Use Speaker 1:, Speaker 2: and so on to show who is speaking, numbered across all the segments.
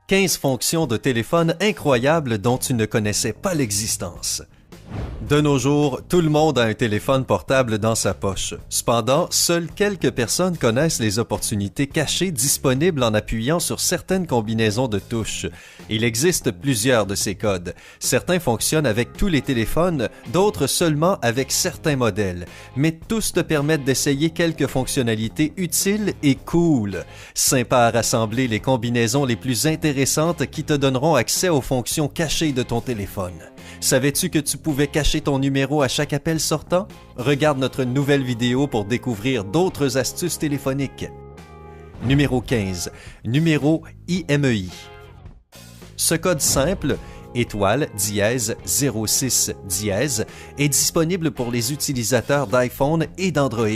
Speaker 1: 15 fonctions de téléphone incroyables dont tu ne connaissais pas l'existence. De nos jours, tout le monde a un téléphone portable dans sa poche. Cependant, seules quelques personnes connaissent les opportunités cachées disponibles en appuyant sur certaines combinaisons de touches. Il existe plusieurs de ces codes. Certains fonctionnent avec tous les téléphones, d'autres seulement avec certains modèles. Mais tous te permettent d'essayer quelques fonctionnalités utiles et cool. Sympa à rassembler les combinaisons les plus intéressantes qui te donneront accès aux fonctions cachées de ton téléphone. Savais-tu que tu pouvais cacher ton numéro à chaque appel sortant? Regarde notre nouvelle vidéo pour découvrir d'autres astuces téléphoniques. Numéro 15. Numéro IMEI. Ce code simple, étoile dièse 06 dièse, est disponible pour les utilisateurs d'iPhone et d'Android.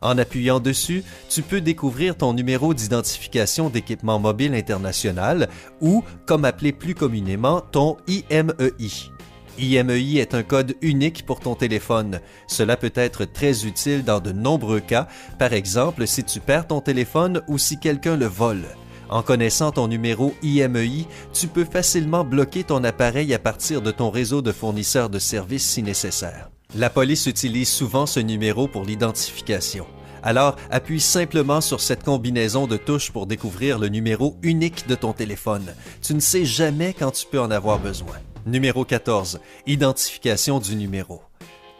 Speaker 1: En appuyant dessus, tu peux découvrir ton numéro d'identification d'équipement mobile international ou, comme appelé plus communément, ton IMEI. IMEI est un code unique pour ton téléphone. Cela peut être très utile dans de nombreux cas, par exemple si tu perds ton téléphone ou si quelqu'un le vole. En connaissant ton numéro IMEI, tu peux facilement bloquer ton appareil à partir de ton réseau de fournisseurs de services si nécessaire. La police utilise souvent ce numéro pour l'identification. Alors, appuie simplement sur cette combinaison de touches pour découvrir le numéro unique de ton téléphone. Tu ne sais jamais quand tu peux en avoir besoin. Numéro 14. Identification du numéro.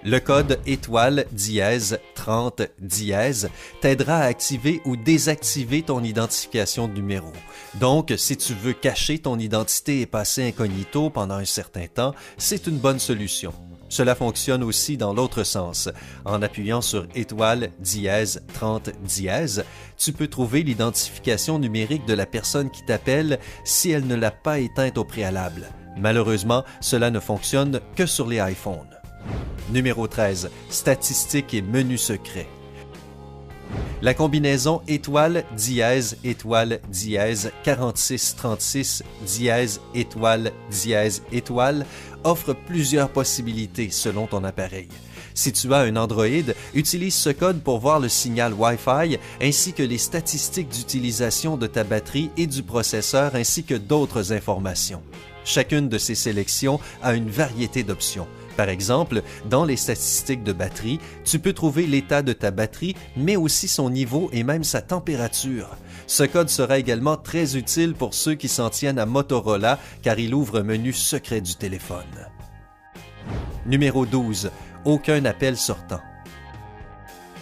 Speaker 1: Le code étoile dièse 30 dièse t'aidera à activer ou désactiver ton identification de numéro. Donc, si tu veux cacher ton identité et passer incognito pendant un certain temps, c'est une bonne solution. Cela fonctionne aussi dans l'autre sens. En appuyant sur étoile dièse 30 dièse, tu peux trouver l'identification numérique de la personne qui t'appelle si elle ne l'a pas éteinte au préalable. Malheureusement, cela ne fonctionne que sur les iPhones. Numéro 13. Statistiques et menus secrets. La combinaison étoile dièse 4636 dièse étoile offre plusieurs possibilités selon ton appareil. Si tu as un Android, utilise ce code pour voir le signal Wi-Fi ainsi que les statistiques d'utilisation de ta batterie et du processeur ainsi que d'autres informations. Chacune de ces sélections a une variété d'options. Par exemple, dans les statistiques de batterie, tu peux trouver l'état de ta batterie, mais aussi son niveau et même sa température. Ce code sera également très utile pour ceux qui s'en tiennent à Motorola car il ouvre un menu secret du téléphone. Numéro 12. Aucun appel sortant.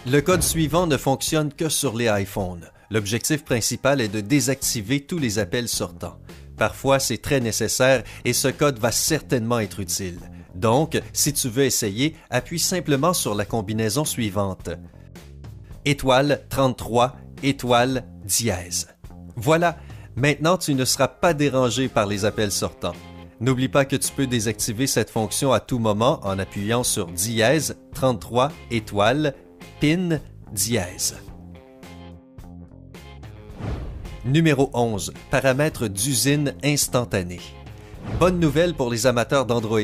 Speaker 1: Le code suivant ne fonctionne que sur les iPhones. L'objectif principal est de désactiver tous les appels sortants. Parfois, c'est très nécessaire et ce code va certainement être utile. Donc, si tu veux essayer, appuie simplement sur la combinaison suivante. Étoile 33, étoile dièse. Voilà, maintenant tu ne seras pas dérangé par les appels sortants. N'oublie pas que tu peux désactiver cette fonction à tout moment en appuyant sur dièse 33 étoile PIN dièse. Numéro 11. Paramètres d'usine instantanés. Bonne nouvelle pour les amateurs d'Android,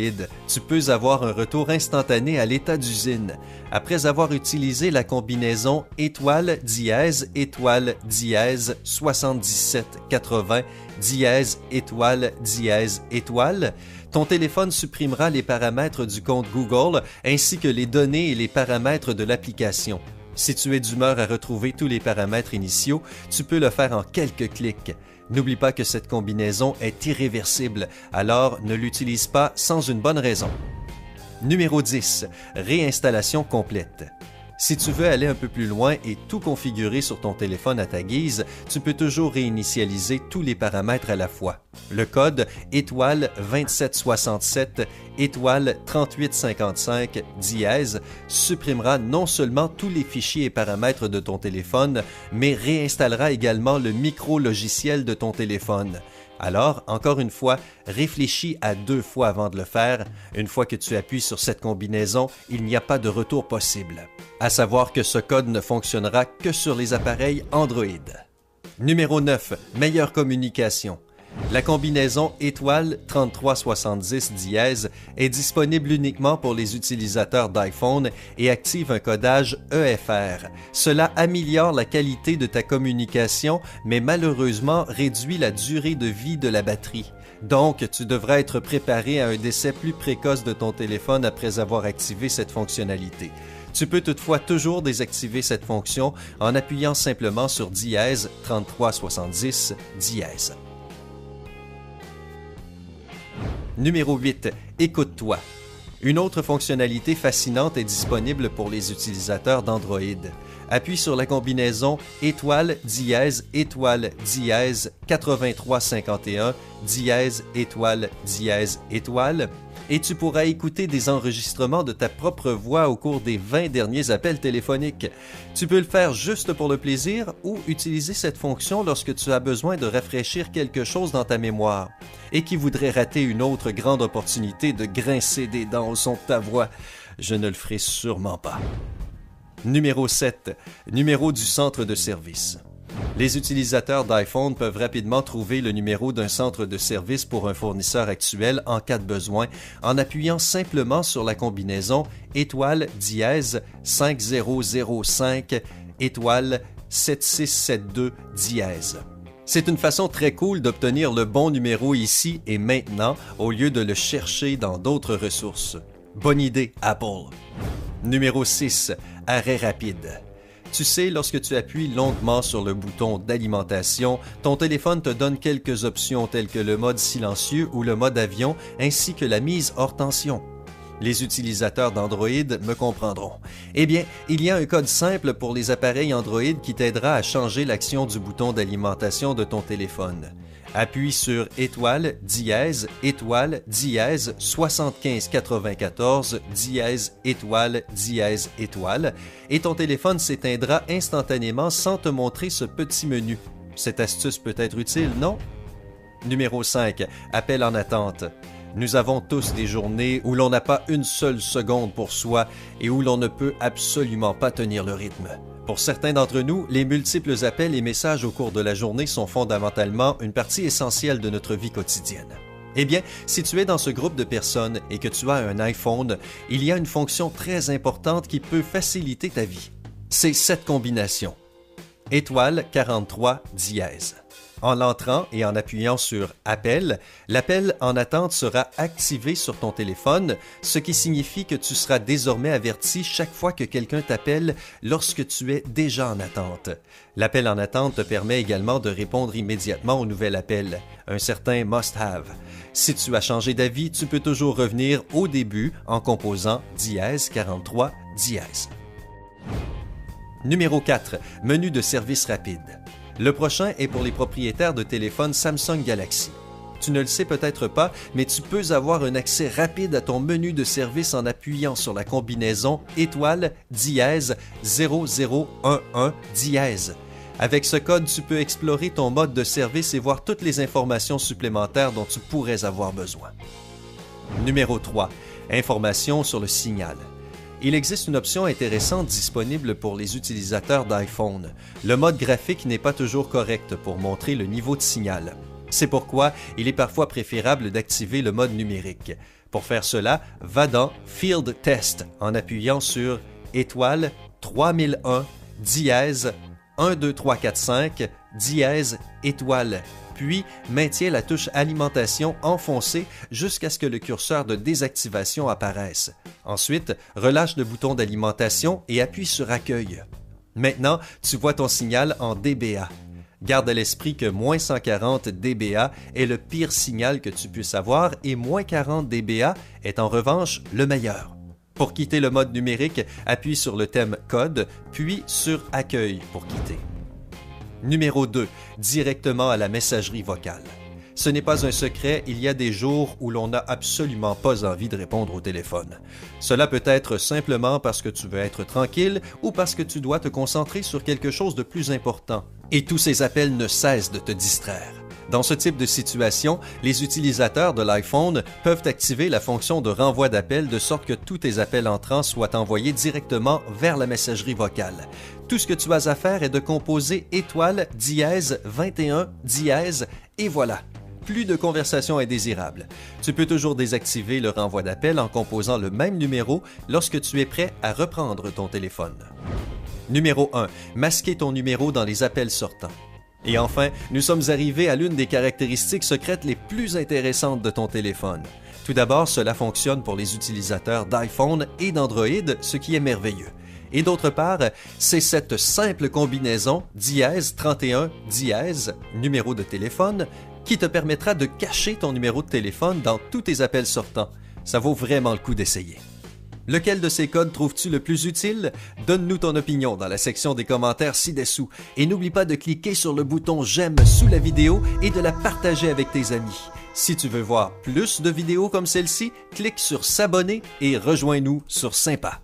Speaker 1: tu peux avoir un retour instantané à l'état d'usine. Après avoir utilisé la combinaison étoile dièse 7780 dièse étoile, ton téléphone supprimera les paramètres du compte Google ainsi que les données et les paramètres de l'application. Si tu es d'humeur à retrouver tous les paramètres initiaux, tu peux le faire en quelques clics. N'oublie pas que cette combinaison est irréversible, alors ne l'utilise pas sans une bonne raison. Numéro 10. Réinstallation complète. Si tu veux aller un peu plus loin et tout configurer sur ton téléphone à ta guise, tu peux toujours réinitialiser tous les paramètres à la fois. Le code étoile 2767 étoile 3855 dièse supprimera non seulement tous les fichiers et paramètres de ton téléphone, mais réinstallera également le micro-logiciel de ton téléphone. Alors, encore une fois, réfléchis à 2 fois avant de le faire. Une fois que tu appuies sur cette combinaison, il n'y a pas de retour possible. À savoir que ce code ne fonctionnera que sur les appareils Android. Numéro 9. Meilleure communication. La combinaison étoile 3370 dièse est disponible uniquement pour les utilisateurs d'iPhone et active un codage EFR. Cela améliore la qualité de ta communication, mais malheureusement réduit la durée de vie de la batterie. Donc, tu devras être préparé à un décès plus précoce de ton téléphone après avoir activé cette fonctionnalité. Tu peux toutefois toujours désactiver cette fonction en appuyant simplement sur dièse 3370 dièse. Numéro 8. Écoute-toi. Une autre fonctionnalité fascinante est disponible pour les utilisateurs d'Android. Appuie sur la combinaison étoile dièse 8351 dièse étoile et tu pourras écouter des enregistrements de ta propre voix au cours des 20 derniers appels téléphoniques. Tu peux le faire juste pour le plaisir ou utiliser cette fonction lorsque tu as besoin de rafraîchir quelque chose dans ta mémoire et qui voudrait rater une autre grande opportunité de grincer des dents au son de ta voix. Je ne le ferai sûrement pas. Numéro 7. Numéro du centre de service. Les utilisateurs d'iPhone peuvent rapidement trouver le numéro d'un centre de service pour un fournisseur actuel en cas de besoin en appuyant simplement sur la combinaison étoile dièse 5005 étoile 7672 dièse. C'est une façon très cool d'obtenir le bon numéro ici et maintenant au lieu de le chercher dans d'autres ressources. Bonne idée, Apple. Numéro 6. Arrêt rapide. Tu sais, lorsque tu appuies longuement sur le bouton d'alimentation, ton téléphone te donne quelques options telles que le mode silencieux ou le mode avion, ainsi que la mise hors tension. Les utilisateurs d'Android me comprendront. Eh bien, il y a un code simple pour les appareils Android qui t'aidera à changer l'action du bouton d'alimentation de ton téléphone. Appuie sur étoile dièse 7594 dièse étoile et ton téléphone s'éteindra instantanément sans te montrer ce petit menu. Cette astuce peut être utile, non? Numéro 5. Appel en attente. Nous avons tous des journées où l'on n'a pas une seule seconde pour soi et où l'on ne peut absolument pas tenir le rythme. Pour certains d'entre nous, les multiples appels et messages au cours de la journée sont fondamentalement une partie essentielle de notre vie quotidienne. Eh bien, si tu es dans ce groupe de personnes et que tu as un iPhone, il y a une fonction très importante qui peut faciliter ta vie. C'est cette combinaison. Étoile 43 dièse. En l'entrant et en appuyant sur « Appel », l'appel en attente sera activé sur ton téléphone, ce qui signifie que tu seras désormais averti chaque fois que quelqu'un t'appelle lorsque tu es déjà en attente. L'appel en attente te permet également de répondre immédiatement au nouvel appel, un certain must-have. Si tu as changé d'avis, tu peux toujours revenir au début en composant dièse 43 dièse. Numéro 4. Menu de service rapide. Le prochain est pour les propriétaires de téléphones Samsung Galaxy. Tu ne le sais peut-être pas, mais tu peux avoir un accès rapide à ton menu de service en appuyant sur la combinaison étoile dièse 0011 dièse. Avec ce code, tu peux explorer ton mode de service et voir toutes les informations supplémentaires dont tu pourrais avoir besoin. Numéro 3. Informations sur le signal. Il existe une option intéressante disponible pour les utilisateurs d'iPhone. Le mode graphique n'est pas toujours correct pour montrer le niveau de signal. C'est pourquoi il est parfois préférable d'activer le mode numérique. Pour faire cela, va dans Field Test en appuyant sur étoile 3001 dièse 12345 dièse étoile. Puis, maintiens la touche alimentation enfoncée jusqu'à ce que le curseur de désactivation apparaisse. Ensuite, relâche le bouton d'alimentation et appuie sur Accueil. Maintenant, tu vois ton signal en dBA. Garde à l'esprit que moins 140 dBA est le pire signal que tu puisses avoir et moins 40 dBA est en revanche le meilleur. Pour quitter le mode numérique, appuie sur le thème Code, puis sur Accueil pour quitter. Numéro 2. Directement à la messagerie vocale. Ce n'est pas un secret, il y a des jours où l'on n'a absolument pas envie de répondre au téléphone. Cela peut être simplement parce que tu veux être tranquille ou parce que tu dois te concentrer sur quelque chose de plus important. Et tous ces appels ne cessent de te distraire. Dans ce type de situation, les utilisateurs de l'iPhone peuvent activer la fonction de renvoi d'appels de sorte que tous tes appels entrants soient envoyés directement vers la messagerie vocale. Tout ce que tu as à faire est de composer étoile dièse 21 dièse et voilà. plus de conversations indésirables. Tu peux toujours désactiver le renvoi d'appel en composant le même numéro lorsque tu es prêt à reprendre ton téléphone. Numéro 1. Masquer ton numéro dans les appels sortants. Et enfin, nous sommes arrivés à l'une des caractéristiques secrètes les plus intéressantes de ton téléphone. Tout d'abord, cela fonctionne pour les utilisateurs d'iPhone et d'Android, ce qui est merveilleux. Et d'autre part, c'est cette simple combinaison *31* numéro de téléphone qui te permettra de cacher ton numéro de téléphone dans tous tes appels sortants. Ça vaut vraiment le coup d'essayer. Lequel de ces codes trouves-tu le plus utile? Donne-nous ton opinion dans la section des commentaires ci-dessous et n'oublie pas de cliquer sur le bouton j'aime sous la vidéo et de la partager avec tes amis. Si tu veux voir plus de vidéos comme celle-ci, clique sur s'abonner et rejoins-nous sur Sympa.